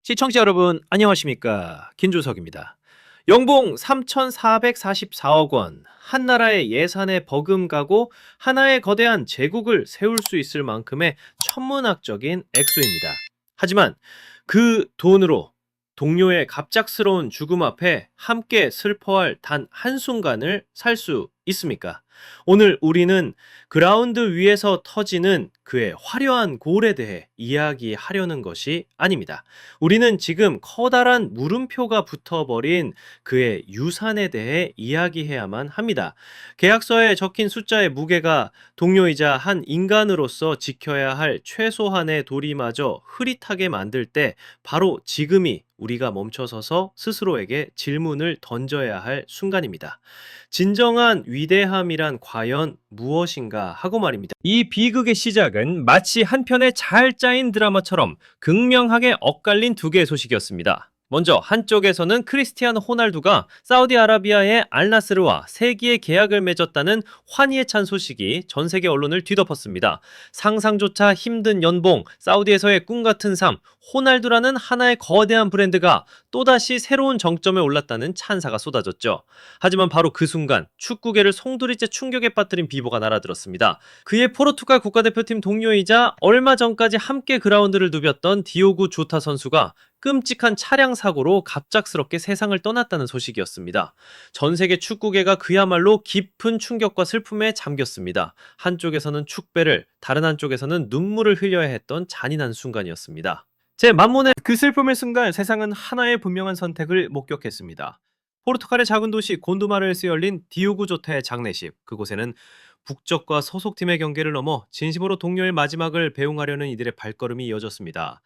시청자 여러분, 안녕하십니까? 김주석입니다. 연봉 3,444억 원, 한 나라의 예산에 버금가고 하나의 거대한 제국을 세울 수 있을 만큼의 천문학적인 액수입니다. 하지만 그 돈으로 동료의 갑작스러운 죽음 앞에 함께 슬퍼할 단 한순간을 살 수 있습니까? 오늘 우리는 그라운드 위에서 터지는 그의 화려한 골에 대해 이야기하려는 것이 아닙니다. 우리는 지금 커다란 물음표가 붙어버린 그의 유산에 대해 이야기해야만 합니다. 계약서에 적힌 숫자의 무게가 동료이자 한 인간으로서 지켜야 할 최소한의 도리마저 흐릿하게 만들 때 바로 지금이 우리가 멈춰서서 스스로에게 질문을 던져야 할 순간입니다. 진정한 위대함이란 과연 무엇인가 하고 말입니다. 이 비극의 시작은 마치 한 편의 잘 짜인 드라마처럼 극명하게 엇갈린 두 개의 소식이었습니다. 먼저 한쪽에서는 크리스티아노 호날두가 사우디아라비아의 알나스르와 세기의 계약을 맺었다는 환희에 찬 소식이 전 세계 언론을 뒤덮었습니다. 상상조차 힘든 연봉, 사우디에서의 꿈같은 삶, 호날두라는 하나의 거대한 브랜드가 또다시 새로운 정점에 올랐다는 찬사가 쏟아졌죠. 하지만 바로 그 순간 축구계를 송두리째 충격에 빠뜨린 비보가 날아들었습니다. 그의 포르투갈 국가대표팀 동료이자 얼마 전까지 함께 그라운드를 누볐던 디오구 조타 선수가 끔찍한 차량 사고로 갑작스럽게 세상을 떠났다는 소식이었습니다. 전 세계 축구계가 그야말로 깊은 충격과 슬픔에 잠겼습니다. 한쪽에서는 축배를, 다른 한쪽에서는 눈물을 흘려야 했던 잔인한 순간이었습니다. 제 만문의 그 슬픔의 순간 세상은 하나의 분명한 선택을 목격했습니다. 포르투갈의 작은 도시 곤두마르에서 열린 디오구 조타의 장례식. 그곳에는 국적과 소속팀의 경계를 넘어 진심으로 동료의 마지막을 배웅하려는 이들의 발걸음이 이어졌습니다.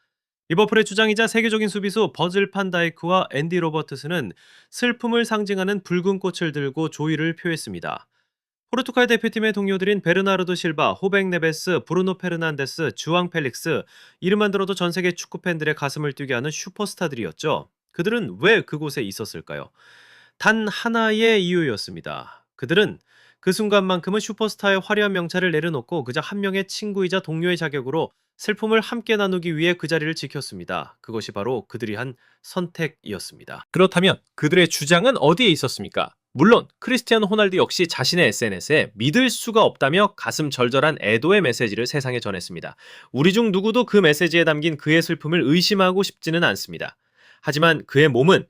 리버풀의 주장이자 세계적인 수비수 버질 판 다이크와 앤디 로버트스는 슬픔을 상징하는 붉은 꽃을 들고 조의를 표했습니다. 포르투갈 대표팀의 동료들인 베르나르도 실바, 호백 네베스, 브루노 페르난데스, 주앙 펠릭스, 이름만 들어도 전 세계 축구 팬들의 가슴을 뛰게 하는 슈퍼스타들이었죠. 그들은 왜 그곳에 있었을까요? 단 하나의 이유였습니다. 그들은 그 순간만큼은 슈퍼스타의 화려한 명찰을 내려놓고 그저 한 명의 친구이자 동료의 자격으로 슬픔을 함께 나누기 위해 그 자리를 지켰습니다. 그것이 바로 그들이 한 선택이었습니다. 그렇다면 그들의 주장은 어디에 있었습니까? 물론 크리스티아노 호날두 역시 자신의 SNS에 믿을 수가 없다며 가슴 절절한 애도의 메시지를 세상에 전했습니다. 우리 중 누구도 그 메시지에 담긴 그의 슬픔을 의심하고 싶지는 않습니다. 하지만 그의 몸은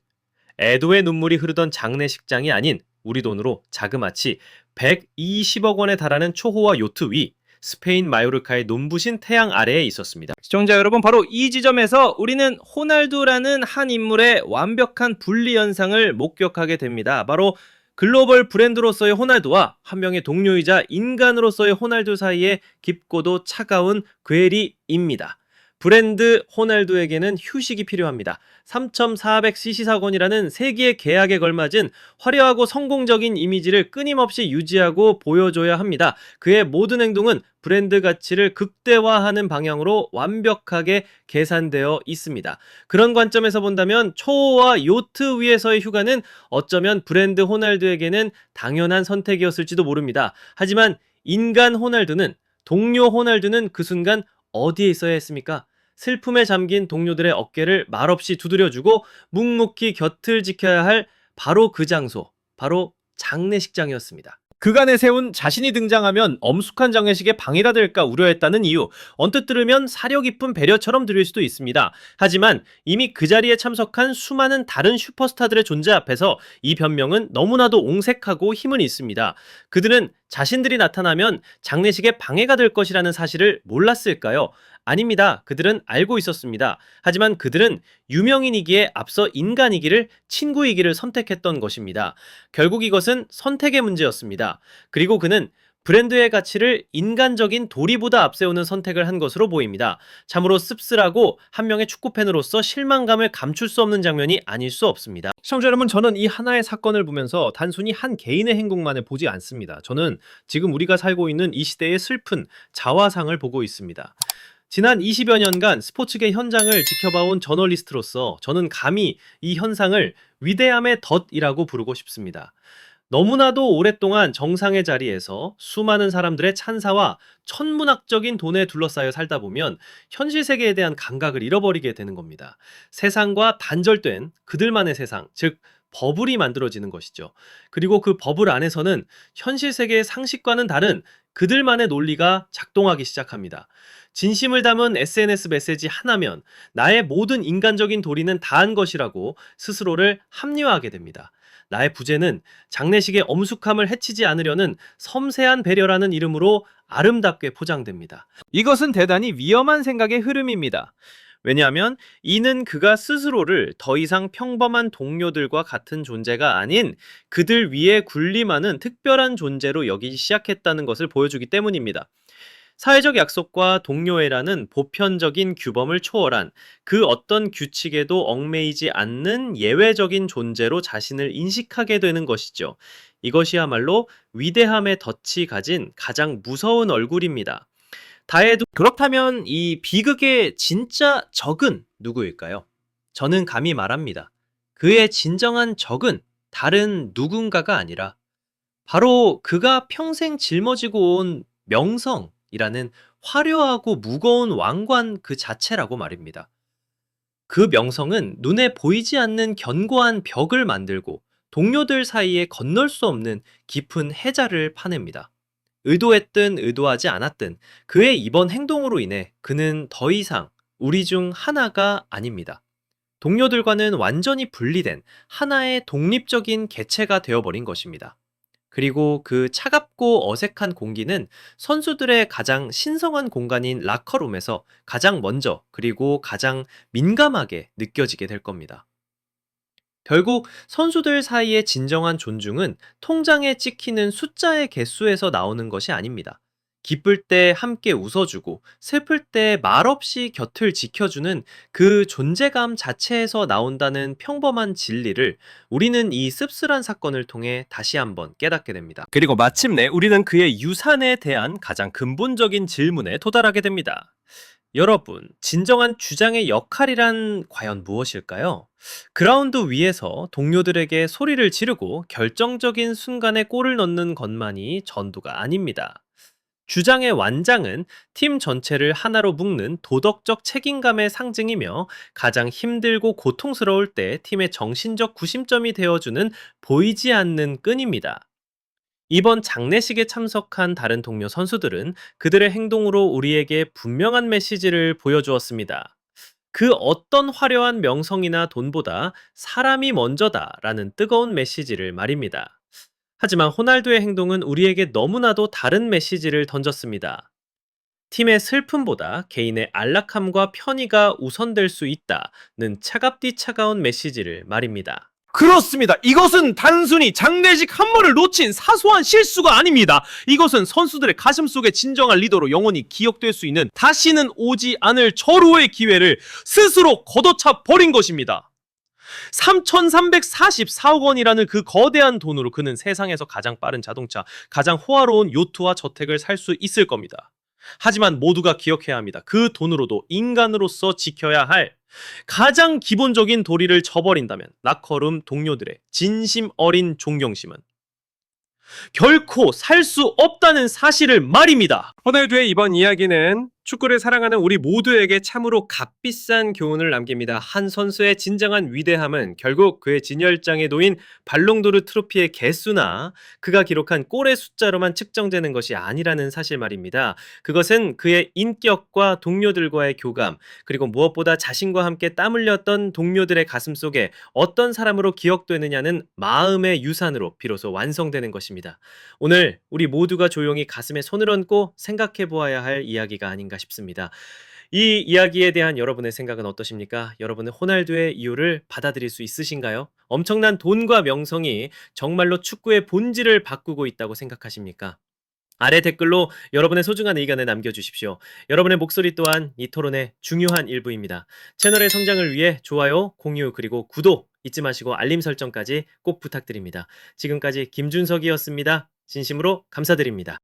애도의 눈물이 흐르던 장례식장이 아닌 우리 돈으로 자그마치 120억 원에 달하는 초호화 요트 위 스페인 마요르카의 눈부신 태양 아래에 있었습니다. 시청자 여러분, 바로 이 지점에서 우리는 호날두라는 한 인물의 완벽한 분리 현상을 목격하게 됩니다. 바로 글로벌 브랜드로서의 호날두와 한 명의 동료이자 인간으로서의 호날두 사이에 깊고도 차가운 괴리입니다. 브랜드 호날두에게는 휴식이 필요합니다. 3,400cc 사건이라는 세기의 계약에 걸맞은 화려하고 성공적인 이미지를 끊임없이 유지하고 보여줘야 합니다. 그의 모든 행동은 브랜드 가치를 극대화하는 방향으로 완벽하게 계산되어 있습니다. 그런 관점에서 본다면 초호화 요트 위에서의 휴가는 어쩌면 브랜드 호날두에게는 당연한 선택이었을지도 모릅니다. 하지만 인간 호날두는, 동료 호날두는 그 순간 어디에 있어야 했습니까? 슬픔에 잠긴 동료들의 어깨를 말없이 두드려주고 묵묵히 곁을 지켜야 할 바로 그 장소, 바로 장례식장이었습니다. 그간에 세운 자신이 등장하면 엄숙한 장례식에 방해가 될까 우려했다는 이유, 언뜻 들으면 사려 깊은 배려처럼 들릴 수도 있습니다. 하지만 이미 그 자리에 참석한 수많은 다른 슈퍼스타들의 존재 앞에서 이 변명은 너무나도 옹색하고 힘은 있습니다. 그들은 자신들이 나타나면 장례식에 방해가 될 것이라는 사실을 몰랐을까요? 아닙니다. 그들은 알고 있었습니다. 하지만 그들은 유명인이기에 앞서 인간이기를, 친구이기를 선택했던 것입니다. 결국 이것은 선택의 문제였습니다. 그리고 그는 브랜드의 가치를 인간적인 도리보다 앞세우는 선택을 한 것으로 보입니다. 참으로 씁쓸하고 한 명의 축구팬으로서 실망감을 감출 수 없는 장면이 아닐 수 없습니다. 시청자 여러분, 저는 이 하나의 사건을 보면서 단순히 한 개인의 행동만을 보지 않습니다. 저는 지금 우리가 살고 있는 이 시대의 슬픈 자화상을 보고 있습니다. 지난 20여 년간 스포츠계 현장을 지켜봐온 저널리스트로서 저는 감히 이 현상을 위대함의 덫이라고 부르고 싶습니다. 너무나도 오랫동안 정상의 자리에서 수많은 사람들의 찬사와 천문학적인 돈에 둘러싸여 살다 보면 현실 세계에 대한 감각을 잃어버리게 되는 겁니다. 세상과 단절된 그들만의 세상, 즉 버블이 만들어지는 것이죠. 그리고 그 버블 안에서는 현실 세계의 상식과는 다른 그들만의 논리가 작동하기 시작합니다. 진심을 담은 SNS 메시지 하나면 나의 모든 인간적인 도리는 다한 것이라고 스스로를 합리화하게 됩니다. 나의 부재는 장례식의 엄숙함을 해치지 않으려는 섬세한 배려라는 이름으로 아름답게 포장됩니다. 이것은 대단히 위험한 생각의 흐름입니다. 왜냐하면 이는 그가 스스로를 더 이상 평범한 동료들과 같은 존재가 아닌 그들 위에 군림하는 특별한 존재로 여기기 시작했다는 것을 보여주기 때문입니다. 사회적 약속과 동료애라는 보편적인 규범을 초월한 그 어떤 규칙에도 얽매이지 않는 예외적인 존재로 자신을 인식하게 되는 것이죠. 이것이야말로 위대함의 덫이 가진 가장 무서운 얼굴입니다. 다해도 그렇다면 이 비극의 진짜 적은 누구일까요? 저는 감히 말합니다. 그의 진정한 적은 다른 누군가가 아니라 바로 그가 평생 짊어지고 온 명성이라는 화려하고 무거운 왕관 그 자체라고 말입니다. 그 명성은 눈에 보이지 않는 견고한 벽을 만들고 동료들 사이에 건널 수 없는 깊은 해자를 파냅니다. 의도했든 의도하지 않았든 그의 이번 행동으로 인해 그는 더 이상 우리 중 하나가 아닙니다. 동료들과는 완전히 분리된 하나의 독립적인 개체가 되어버린 것입니다. 그리고 그 차갑고 어색한 공기는 선수들의 가장 신성한 공간인 라커룸에서 가장 먼저 그리고 가장 민감하게 느껴지게 될 겁니다. 결국 선수들 사이의 진정한 존중은 통장에 찍히는 숫자의 개수에서 나오는 것이 아닙니다. 기쁠 때 함께 웃어주고 슬플 때 말없이 곁을 지켜주는 그 존재감 자체에서 나온다는 평범한 진리를 우리는 이 씁쓸한 사건을 통해 다시 한번 깨닫게 됩니다. 그리고 마침내 우리는 그의 유산에 대한 가장 근본적인 질문에 도달하게 됩니다. 여러분, 진정한 주장의 역할이란 과연 무엇일까요? 그라운드 위에서 동료들에게 소리를 지르고 결정적인 순간에 골을 넣는 것만이 전도가 아닙니다. 주장의 완장은 팀 전체를 하나로 묶는 도덕적 책임감의 상징이며 가장 힘들고 고통스러울 때 팀의 정신적 구심점이 되어주는 보이지 않는 끈입니다. 이번 장례식에 참석한 다른 동료 선수들은 그들의 행동으로 우리에게 분명한 메시지를 보여주었습니다. 그 어떤 화려한 명성이나 돈보다 사람이 먼저다라는 뜨거운 메시지를 말입니다. 하지만 호날두의 행동은 우리에게 너무나도 다른 메시지를 던졌습니다. 팀의 슬픔보다 개인의 안락함과 편의가 우선될 수 있다는 차갑디 차가운 메시지를 말입니다. 그렇습니다. 이것은 단순히 장례식 한 번을 놓친 사소한 실수가 아닙니다. 이것은 선수들의 가슴 속에 진정한 리더로 영원히 기억될 수 있는 다시는 오지 않을 절호의 기회를 스스로 걷어차 버린 것입니다. 3,344억 원이라는 그 거대한 돈으로 그는 세상에서 가장 빠른 자동차, 가장 호화로운 요트와 저택을 살 수 있을 겁니다. 하지만 모두가 기억해야 합니다. 그 돈으로도 인간으로서 지켜야 할 가장 기본적인 도리를 저버린다면 라커룸 동료들의 진심 어린 존경심은 결코 살 수 없다는 사실을 말입니다. 호날두의 이번 이야기는 축구를 사랑하는 우리 모두에게 참으로 값비싼 교훈을 남깁니다. 한 선수의 진정한 위대함은 결국 그의 진열장에 놓인 발롱도르 트로피의 개수나 그가 기록한 골의 숫자로만 측정되는 것이 아니라는 사실 말입니다. 그것은 그의 인격과 동료들과의 교감, 그리고 무엇보다 자신과 함께 땀 흘렸던 동료들의 가슴 속에 어떤 사람으로 기억되느냐는 마음의 유산으로 비로소 완성되는 것입니다. 오늘 우리 모두가 조용히 가슴에 손을 얹고 생각해 보아야 할 이야기가 아닌가 싶습니다. 이 이야기에 대한 여러분의 생각은 어떠십니까? 여러분은 호날두의 이유를 받아들일 수 있으신가요? 엄청난 돈과 명성이 정말로 축구의 본질을 바꾸고 있다고 생각하십니까? 아래 댓글로 여러분의 소중한 의견을 남겨주십시오. 여러분의 목소리 또한 이 토론의 중요한 일부입니다. 채널의 성장을 위해 좋아요, 공유, 그리고 구독 잊지 마시고 알림 설정까지 꼭 부탁드립니다. 지금까지 김준석이었습니다. 진심으로 감사드립니다.